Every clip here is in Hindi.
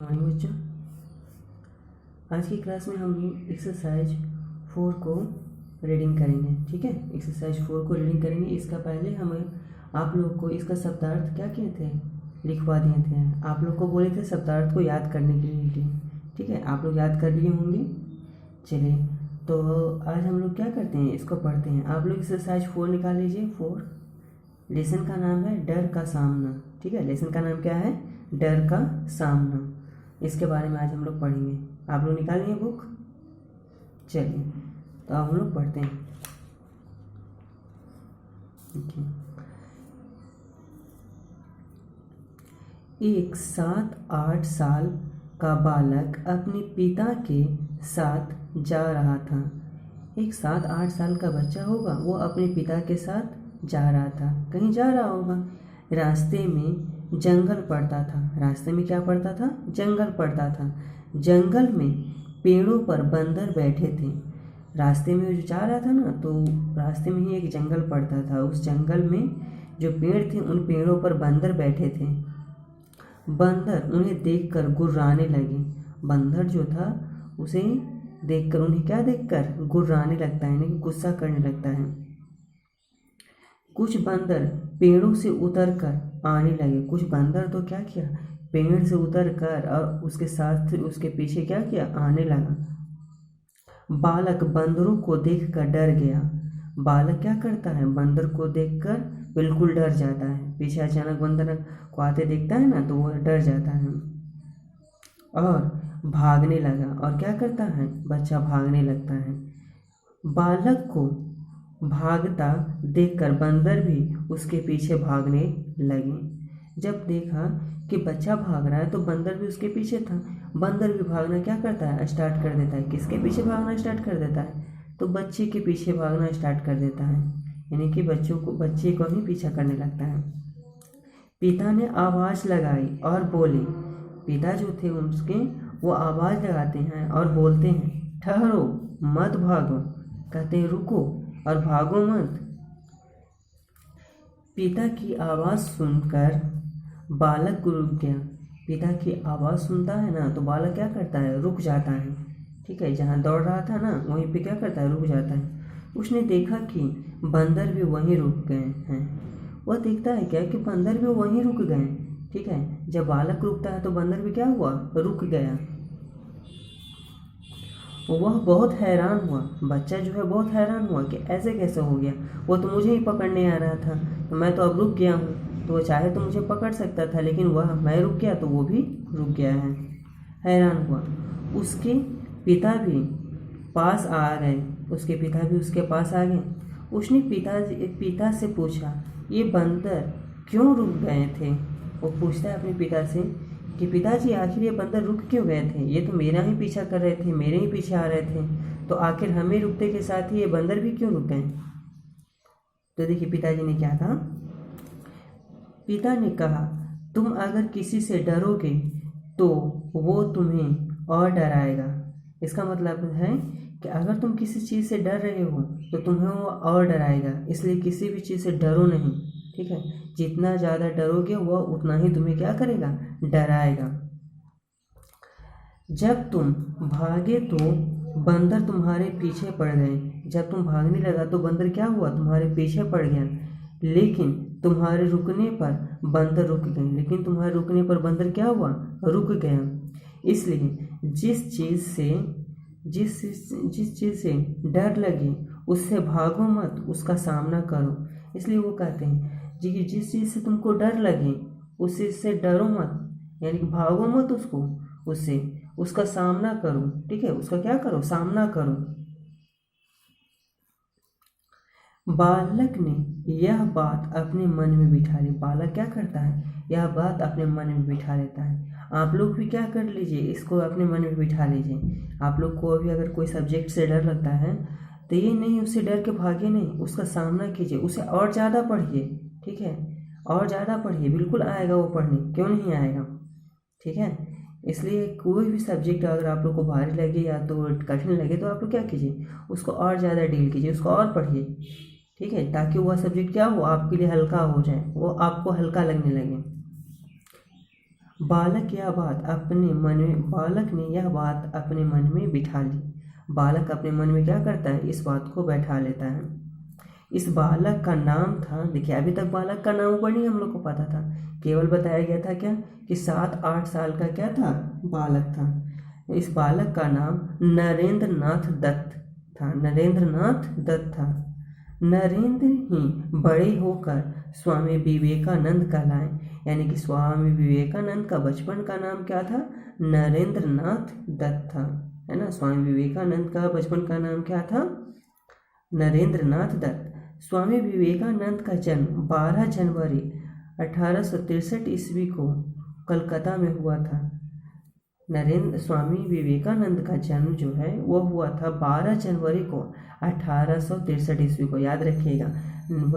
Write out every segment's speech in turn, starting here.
मॉर्निंग बच्चों, आज की क्लास में हम एक्सरसाइज 4 को रीडिंग करेंगे। ठीक है, एक्सरसाइज 4 को रीडिंग करेंगे। इसका पहले हमें आप लोग को इसका शब्दार्थ क्या किए थे, लिखवा दिए थे। आप लोग को बोले थे शब्दार्थ को याद करने के लिए। ठीक है, आप लोग याद कर लिए होंगे। चलिए, तो आज हम लोग क्या करते हैं, इसको पढ़ते हैं। आप लोग एक्सरसाइज 4 निकाल लीजिए। 4 लेसन का नाम है डर का सामना। ठीक है, लेसन का नाम क्या है, डर का सामना। इसके बारे में आज हम लोग पढ़ेंगे। आप लोग निकालिए बुक। चलिए, तो अब हम लोग पढ़ते हैं। देखिए, एक 7-8 साल का बालक अपने पिता के साथ जा रहा था। एक 7-8 साल का बच्चा होगा, वो अपने पिता के साथ जा रहा था, कहीं जा रहा होगा। रास्ते में जंगल पड़ता था। रास्ते में क्या पड़ता था, जंगल पड़ता था। जंगल में पेड़ों पर बंदर बैठे थे। रास्ते में जो जा रहा था ना, तो रास्ते में ही एक जंगल पड़ता था। उस जंगल में जो पेड़ थे, उन पेड़ों पर बंदर बैठे थे। बंदर उन्हें देखकर गुर्राने लगे। बंदर जो था, उसे देखकर, उन्हें क्या देखकर गुर्राने लगता है, यानी गुस्सा करने लगता है। कुछ बंदर पेड़ों से उतरकर आने लगे। कुछ बंदर तो क्या किया, पेड़ से उतरकर और उसके साथ उसके पीछे क्या किया, आने लगा। बालक बंदरों को देखकर डर गया। बालक क्या करता है, बंदर को देखकर बिल्कुल डर जाता है। पीछे अचानक बंदर को आते देखता है ना, तो वो डर जाता है और भागने लगा। और क्या करता है, बच्चा भागने लगता है। बालक को भागता देखकर बंदर भी उसके पीछे भागने लगे। जब देखा कि बच्चा भाग रहा है, तो बंदर भी उसके पीछे था। बंदर भी भागना क्या करता है, स्टार्ट कर देता है। किसके पीछे भागना स्टार्ट कर देता है, तो बच्चे के पीछे भागना स्टार्ट कर देता है, यानी कि बच्चे को ही पीछा करने लगता है। पिता ने आवाज़ लगाई और बोले। पिता जो थे उसके, वो आवाज़ लगाते हैं और बोलते हैं, ठहरो, मत भागो। कहते हैं रुको और भागो मत। पिता की आवाज़ सुनकर बालक रुक गया। पिता की आवाज़ सुनता है ना, तो बालक क्या करता है, रुक जाता है। ठीक है, जहाँ दौड़ रहा था ना, वहीं पे क्या करता है, रुक जाता है। उसने देखा कि बंदर भी वहीं रुक गए हैं। वह देखता है क्या, कि बंदर भी वहीं रुक गए। ठीक है, जब बालक रुकता है तो बंदर भी क्या हुआ, रुक गया। वह बहुत हैरान हुआ। बच्चा जो है बहुत हैरान हुआ कि ऐसे कैसे हो गया, वो तो मुझे ही पकड़ने आ रहा था, तो मैं तो अब रुक गया हूँ। तो वो चाहे तो मुझे पकड़ सकता था, लेकिन वह, मैं रुक गया तो वो भी रुक गया है। हैरान हुआ। उसके पिता भी पास आ गए। उसके पिता भी उसके पास आ गए। उसने पिता से पूछा, ये बंदर क्यों रुक गए थे। वो पूछता है अपने पिता से कि पिताजी, आखिर ये बंदर रुक क्यों गए थे, ये तो मेरा ही पीछा कर रहे थे, मेरे ही पीछे आ रहे थे, तो आखिर हमें रुकते के साथ ही ये बंदर भी क्यों रुक गए। तो देखिए पिताजी ने क्या कहा। पिता ने कहा, तुम अगर किसी से डरोगे तो वो तुम्हें और डराएगा। इसका मतलब है कि अगर तुम किसी चीज़ से डर रहे हो तो तुम्हें वो और डराएगा, इसलिए किसी भी चीज़ से डरो नहीं। ठीक है, जितना ज़्यादा डरोगे वह उतना ही तुम्हें क्या करेगा, डराएगा। जब तुम भागे तो बंदर तुम्हारे पीछे पड़ गए। जब तुम भागने लगा तो बंदर क्या हुआ, तुम्हारे पीछे पड़ गया। लेकिन तुम्हारे रुकने पर बंदर रुक गए। लेकिन तुम्हारे रुकने पर बंदर क्या हुआ, रुक गया। इसलिए जिस चीज़ से डर लगे उससे भागो मत, उसका सामना करो। इसलिए वो कहते हैं जी कि जिस चीज़ से तुमको डर लगे उससे डरो मत, यानी कि भागो मत उससे उसका सामना करो। ठीक है, उसका क्या करो, सामना करो। बालक ने यह बात अपने मन में बिठा ली। बालक क्या करता है, यह बात अपने मन में बिठा लेता है। आप लोग भी क्या कर लीजिए, इसको अपने मन में बिठा लीजिए। आप लोग को अभी अगर कोई सब्जेक्ट से डर लगता है तो ये नहीं, उससे डर के भागे नहीं, उसका सामना कीजिए, उसे और ज़्यादा पढ़िए। ठीक है, और ज़्यादा पढ़िए, बिल्कुल आएगा वो पढ़ने, क्यों नहीं आएगा। ठीक है, इसलिए कोई भी सब्जेक्ट अगर आप लोग को भारी लगे या तो कठिन लगे तो आप लोग क्या कीजिए, उसको और ज़्यादा डील कीजिए, उसको और पढ़िए। ठीक है, ताकि वह सब्जेक्ट क्या हो, आपके लिए हल्का हो जाए, वो आपको हल्का लगने लगे। बालक यह बात अपने मन में बालक ने यह बात अपने मन में बिठा ली। बालक अपने मन में क्या करता है, इस बात को बैठा लेता है। इस बालक का नाम था, देखिए अभी तक बालक का नाम ऊपर नहीं हम लोग को पता था, केवल बताया गया था क्या कि 7-8 साल का क्या था, बालक था। इस बालक का नाम नरेंद्र नाथ दत्त था, नरेंद्र नाथ दत्त था। नरेंद्र ही बड़े होकर स्वामी विवेकानंद कहलाए, यानी कि स्वामी विवेकानंद का बचपन का नाम क्या था, नरेंद्र नाथ दत्त था, है ना। स्वामी विवेकानंद का बचपन का नाम क्या था, नरेंद्र नाथ दत्त। स्वामी विवेकानंद का जन्म 12 जनवरी 1863 ईस्वी को कलकत्ता में हुआ था। स्वामी विवेकानंद का जन्म जो है वो हुआ था 12 जनवरी को 1863 ईस्वी को, याद रखिएगा।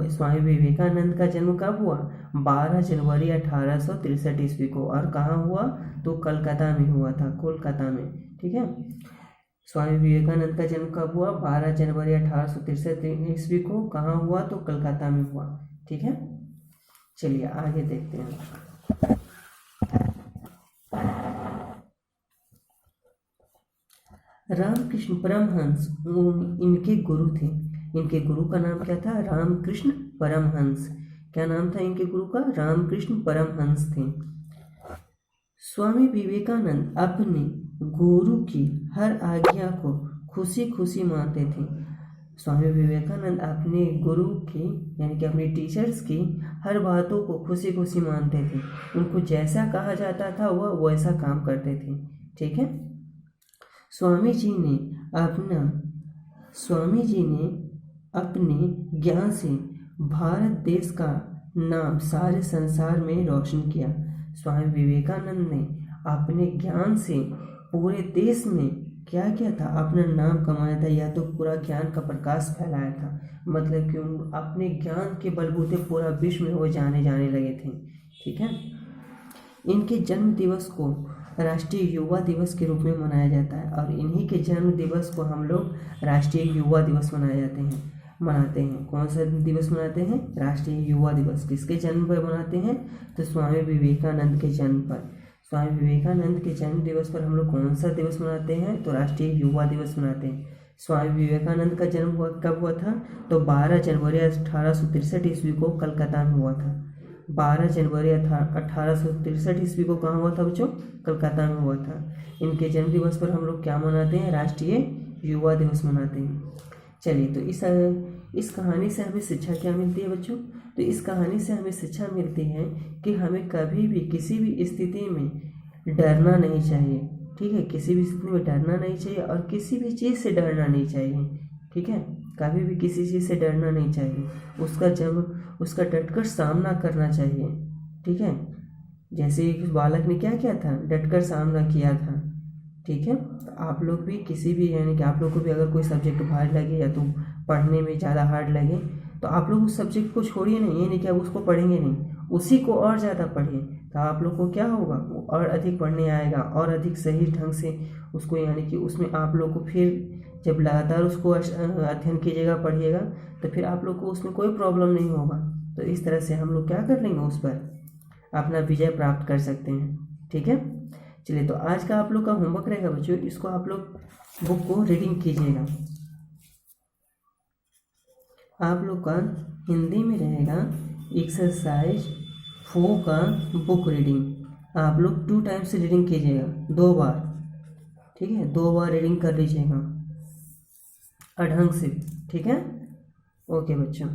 स्वामी विवेकानंद का जन्म कब हुआ, 12 जनवरी 1863 ईस्वी को, और कहाँ हुआ, तो कलकत्ता में हुआ था, कोलकाता में, ठीक है। स्वामी विवेकानंद का जन्म कब हुआ, 12 जनवरी 1863 ईस्वी को, कहाँ हुआ, तो कलकत्ता में हुआ, ठीक है। चलिए आगे देखते हैं। रामकृष्ण परमहंस इनके गुरु थे। इनके गुरु का नाम क्या था, रामकृष्ण परमहंस। क्या नाम था इनके गुरु का, रामकृष्ण परमहंस थे। स्वामी विवेकानंद अपने गुरु की हर आज्ञा को खुशी खुशी मानते थे। स्वामी विवेकानंद अपने गुरु की, यानी कि अपने टीचर्स की हर बातों को खुशी खुशी मानते थे। उनको जैसा कहा जाता था वह वैसा काम करते थे, ठीक है। स्वामी जी ने अपने ज्ञान से भारत देश का नाम सारे संसार में रोशन किया। स्वामी विवेकानंद ने अपने ज्ञान से पूरे देश में क्या किया था, अपना नाम कमाया था, या तो पूरा ज्ञान का प्रकाश फैलाया था। मतलब कि अपने ज्ञान के बलबूते पूरा विश्व में वो जाने लगे थे, ठीक है। इनके जन्म दिवस को राष्ट्रीय युवा दिवस के रूप में मनाया जाता है, और इन्हीं के जन्म दिवस को हम लोग राष्ट्रीय युवा दिवस मनाते हैं। कौन सा दिवस मनाते हैं, राष्ट्रीय युवा दिवस। किसके जन्म पर मनाते हैं, तो स्वामी विवेकानंद के जन्म पर। स्वामी विवेकानंद के जन्म दिवस पर हम लोग कौन सा दिवस मनाते हैं, तो राष्ट्रीय युवा दिवस मनाते हैं। स्वामी विवेकानंद का जन्म कब हुआ था, तो 12 जनवरी 1863 ईस्वी को कलकत्ता में हुआ था। 12 जनवरी 1863 ईस्वी को कहाँ हुआ था बच्चों, कलकत्ता में हुआ था। इनके जन्म दिवस पर हम लोग क्या मनाते हैं, राष्ट्रीय युवा दिवस मनाते हैं। चलिए, तो इस कहानी से हमें शिक्षा क्या मिलती है बच्चों, तो इस कहानी से हमें शिक्षा मिलती है कि हमें कभी भी किसी भी स्थिति में डरना नहीं चाहिए, ठीक है। किसी भी स्थिति में डरना नहीं चाहिए और किसी भी चीज़ से डरना नहीं चाहिए, ठीक है। कभी भी किसी चीज़ से डरना नहीं चाहिए, उसका डटकर सामना करना चाहिए, ठीक है। जैसे एक बालक ने क्या किया था, डटकर सामना किया था, ठीक है। तो आप लोग भी किसी भी, यानी कि आप लोग को भी अगर कोई सब्जेक्ट हार्ड लगे या तो पढ़ने में ज़्यादा हार्ड लगे, तो आप लोग उस सब्जेक्ट को छोड़िए नहीं, ये नहीं कि आप उसको पढ़ेंगे नहीं, उसी को और ज़्यादा पढ़िए। तो आप लोग को क्या होगा, वो और अधिक पढ़ने आएगा और अधिक सही ढंग से उसको, यानी कि उसमें आप लोग को फिर जब लगातार उसको अध्ययन कीजिएगा, पढ़िएगा, तो फिर आप लोग को उसमें कोई प्रॉब्लम नहीं होगा। तो इस तरह से हम लोग क्या कर लेंगे, उस पर अपना विजय प्राप्त कर सकते हैं, ठीक है। चलिए, तो आज का आप लोग का होमवर्क रहेगा बच्चों, इसको आप लोग बुक को रीडिंग कीजिएगा। आप लोग का हिंदी में रहेगा एक्सरसाइज 4 का बुक रीडिंग। आप लोग 2 टाइम्स रीडिंग कीजिएगा, 2 बार, ठीक है। 2 बार रीडिंग कर लीजिएगा ढंग से, ठीक है। ओके बच्चों।